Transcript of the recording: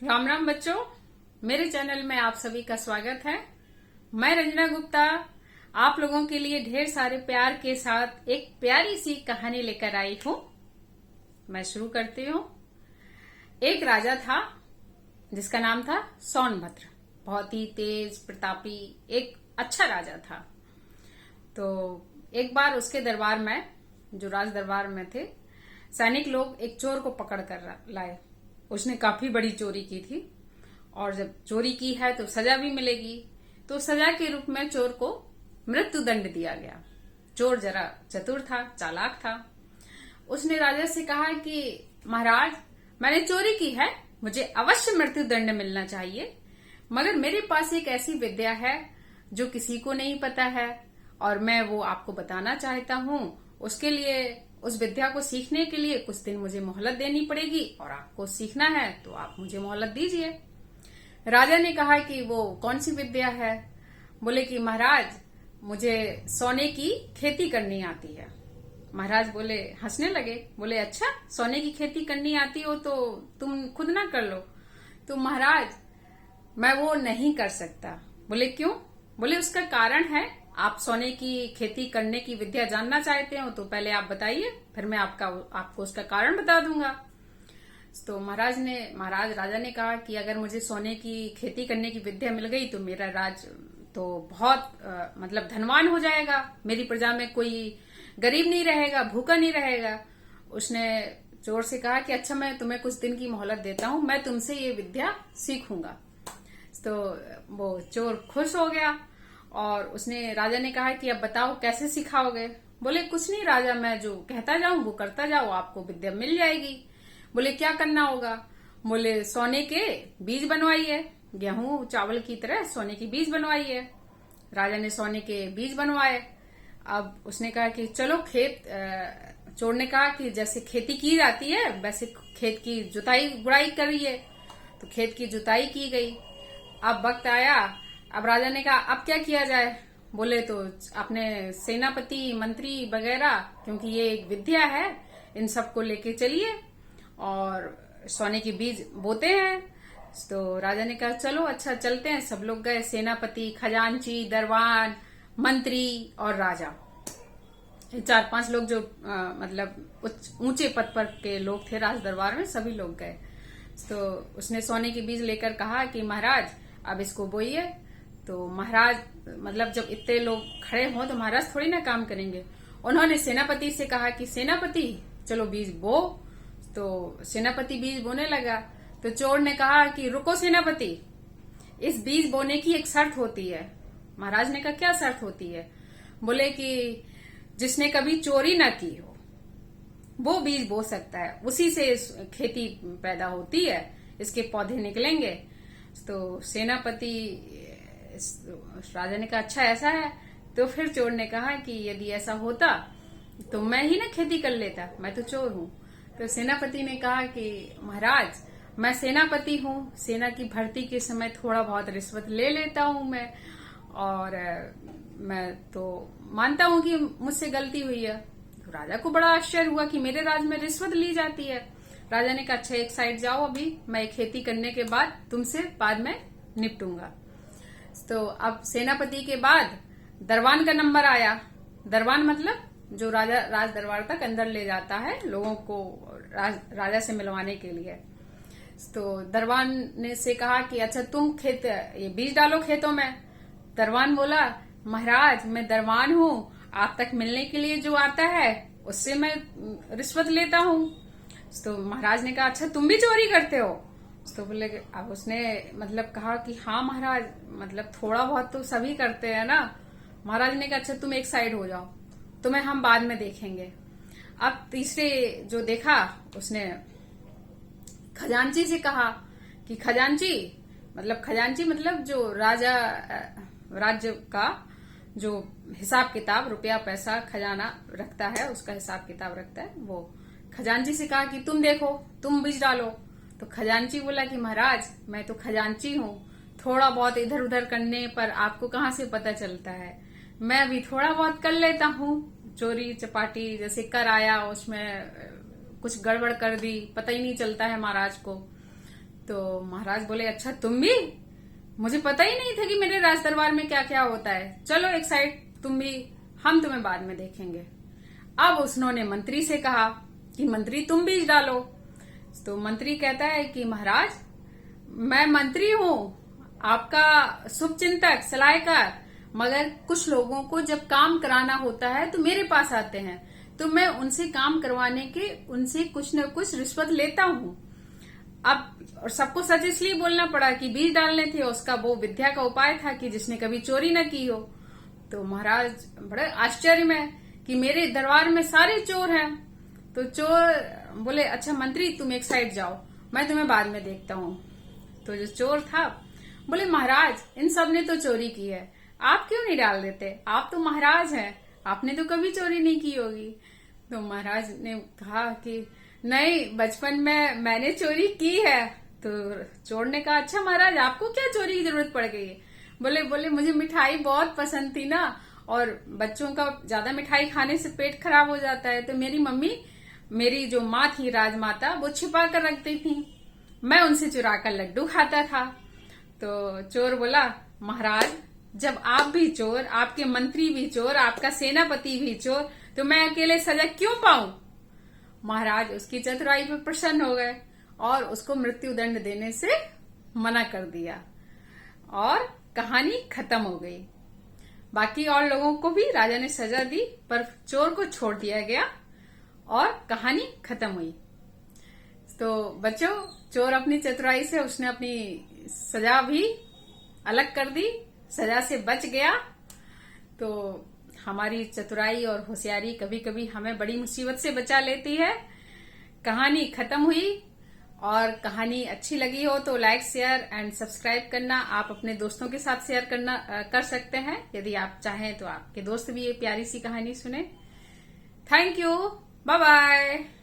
राम राम बच्चों, मेरे चैनल में आप सभी का स्वागत है। मैं रंजना गुप्ता आप लोगों के लिए ढेर सारे प्यार के साथ एक प्यारी सी कहानी लेकर आई हूँ। मैं शुरू करती हूँ। एक राजा था जिसका नाम था सोनभद्र। बहुत ही तेज प्रतापी एक अच्छा राजा था। तो एक बार उसके दरबार में, जो राज दरबार में थे, सैनिक लोग एक चोर को पकड़ कर लाए। उसने काफी बड़ी चोरी की थी और जब चोरी की है तो सजा भी मिलेगी, तो सजा के रूप में चोर को मृत्यु दंड दिया गया। चोर जरा चतुर था, चालाक था। उसने राजा से कहा कि महाराज, मैंने चोरी की है, मुझे अवश्य मृत्यु दंड मिलना चाहिए, मगर मेरे पास एक ऐसी विद्या है जो किसी को नहीं पता है और मैं वो आपको बताना चाहता हूँ। उसके लिए, उस विद्या को सीखने के लिए कुछ दिन मुझे मोहलत देनी पड़ेगी और आपको सीखना है तो आप मुझे मोहलत दीजिए। राजा ने कहा कि वो कौन सी विद्या है? बोले कि महाराज, मुझे सोने की खेती करनी आती है। महाराज बोले, हंसने लगे, बोले अच्छा, सोने की खेती करनी आती हो तो तुम खुद ना कर लो। तो महाराज, मैं वो नहीं कर सकता। बोले क्यों? बोले उसका कारण है, आप सोने की खेती करने की विद्या जानना चाहते हो तो पहले आप बताइए, फिर मैं आपको उसका कारण बता दूंगा। तो महाराज राजा ने कहा कि अगर मुझे सोने की खेती करने की विद्या मिल गई तो मेरा राज तो बहुत मतलब धनवान हो जाएगा। मेरी प्रजा में कोई गरीब नहीं रहेगा, भूखा नहीं रहेगा। उसने चोर से कहा कि अच्छा, मैं तुम्हें कुछ दिन की मोहलत देता हूं, मैं तुमसे ये विद्या सीखूंगा। तो वो चोर खुश हो गया और उसने राजा ने कहा कि अब बताओ कैसे सिखाओगे? बोले कुछ नहीं राजा, मैं जो कहता जाऊं वो करता जाओ, आपको विद्या मिल जाएगी। बोले क्या करना होगा? बोले सोने के बीज बनवाइए, गेहूं चावल की तरह सोने की बीज बनवाइए। राजा ने सोने के बीज बनवाए। अब उसने कहा कि चलो चोर ने कहा कि जैसे खेती की जाती है वैसे खेत की जुताई गुड़ाई करिए। तो खेत की जुताई की गई। अब वक्त आया, अब राजा ने कहा अब क्या किया जाए? बोले तो अपने सेनापति, मंत्री वगैरह, क्योंकि ये एक विद्या है, इन सबको लेके चलिए और सोने के बीज बोते हैं। तो राजा ने कहा चलो अच्छा, चलते हैं। सब लोग गए, सेनापति, खजांची, दरबान, मंत्री और राजा। 4-5 लोग जो मतलब ऊंचे पद पर के लोग थे राज दरबार में, सभी लोग गए। तो उसने सोने के बीज लेकर कहा कि महाराज अब इसको बोइए। तो महाराज, मतलब जब इतने लोग खड़े हों तो महाराज थोड़ी ना काम करेंगे। उन्होंने सेनापति से कहा कि सेनापति चलो बीज बो। तो सेनापति बीज बोने लगा। तो चोर ने कहा कि रुको सेनापति, इस बीज बोने की एक शर्त होती है। महाराज ने कहा क्या शर्त होती है? बोले कि जिसने कभी चोरी ना की हो वो बीज बो सकता है, उसी से खेती पैदा होती है, इसके पौधे निकलेंगे। तो सेनापति, राजा ने कहा अच्छा ऐसा है। तो फिर चोर ने कहा कि यदि ऐसा होता तो मैं ही ना खेती कर लेता, मैं तो चोर हूं। तो सेनापति ने कहा कि महाराज, मैं सेनापति हूं, सेना की भर्ती के समय थोड़ा बहुत रिश्वत ले लेता हूं मैं, और मैं तो मानता हूं कि मुझसे गलती हुई है। तो राजा को बड़ा आश्चर्य हुआ कि मेरे राज में रिश्वत ली जाती है। राजा ने कहा अच्छा एक साइड जाओ, अभी मैं खेती करने के बाद तुमसे बाद में निपटूंगा। तो अब सेनापति के बाद दरबान का नंबर आया। दरबान मतलब जो राजा राज दरबार तक अंदर ले जाता है लोगों को राजा से मिलवाने के लिए। तो दरबान ने से कहा कि अच्छा तुम ये बीज डालो खेतों में। दरबान बोला महाराज, मैं दरबान हूँ, आप तक मिलने के लिए जो आता है उससे मैं रिश्वत लेता हूँ। तो महाराज ने कहा अच्छा तुम भी चोरी करते हो? तो बोले, अब उसने मतलब कहा कि हाँ महाराज, मतलब थोड़ा बहुत तो सभी करते हैं ना। महाराज ने कहा अच्छा तुम एक साइड हो जाओ, तुम्हें हम बाद में देखेंगे। अब तीसरे जो देखा, उसने खजांची से कहा कि खजांची मतलब जो राज्य का जो हिसाब किताब, रुपया पैसा खजाना रखता है, उसका हिसाब किताब रखता है वो। खजांची से कहा कि तुम देखो, तुम बीज डालो। तो खजांची बोला कि महाराज, मैं तो खजांची हूँ, थोड़ा बहुत इधर उधर करने पर आपको कहाँ से पता चलता है? मैं भी थोड़ा बहुत कर लेता हूँ, चोरी चपाटी, जैसे कर आया उसमें कुछ गड़बड़ कर दी, पता ही नहीं चलता है महाराज को। तो महाराज बोले अच्छा तुम भी, मुझे पता ही नहीं था कि मेरे राज दरबार में क्या क्या होता है, चलो एक साइड तुम भी, हम तुम्हें बाद में देखेंगे। अब उन्होंने मंत्री से कहा कि मंत्री तुम बीज डालो। तो मंत्री कहता है कि महाराज मैं मंत्री हूँ, आपका शुभचिंतक सलाहकार, मगर कुछ लोगों को जब काम कराना होता है तो मेरे पास आते हैं, तो मैं उनसे काम करवाने के उनसे कुछ न कुछ रिश्वत लेता हूँ। अब और सबको सच इसलिए बोलना पड़ा कि बीज डालने थे, उसका वो विद्या का उपाय था कि जिसने कभी चोरी न की हो। तो महाराज बड़े आश्चर्य में कि मेरे दरबार में सारे चोर हैं। तो चोर बोले अच्छा मंत्री तुम एक साइड जाओ, मैं तुम्हें बाद में देखता हूँ। तो जो चोर था बोले महाराज इन सब ने तो चोरी की है, आप क्यों नहीं डाल देते, आप तो महाराज हैं, आपने तो कभी चोरी नहीं की होगी। तो महाराज ने कहा कि नहीं, बचपन में मैंने चोरी की है। तो चोर ने कहा अच्छा महाराज आपको क्या चोरी की जरूरत पड़ गई है। बोले मुझे मिठाई बहुत पसंद थी ना, और बच्चों का ज्यादा मिठाई खाने से पेट खराब हो जाता है, तो मेरी मम्मी, मेरी जो माँ थी राजमाता, वो छिपा कर रखती थी, मैं उनसे चुरा कर लड्डू खाता था। तो चोर बोला महाराज जब आप भी चोर, आपके मंत्री भी चोर, आपका सेनापति भी चोर, तो मैं अकेले सजा क्यों पाऊं। महाराज उसकी चतुराई पर प्रसन्न हो गए और उसको मृत्यु दंड देने से मना कर दिया और कहानी खत्म हो गई। बाकी और लोगों को भी राजा ने सजा दी, पर चोर को छोड़ दिया गया और कहानी खत्म हुई। तो बच्चों, चोर अपनी चतुराई से उसने अपनी सजा भी अलग कर दी, सजा से बच गया। तो हमारी चतुराई और होशियारी कभी कभी हमें बड़ी मुसीबत से बचा लेती है। कहानी खत्म हुई, और कहानी अच्छी लगी हो तो लाइक शेयर एंड सब्सक्राइब करना, आप अपने दोस्तों के साथ शेयर कर सकते हैं। यदि आप चाहें तो आपके दोस्त भी ये प्यारी सी कहानी सुने। Thank you, bye bye.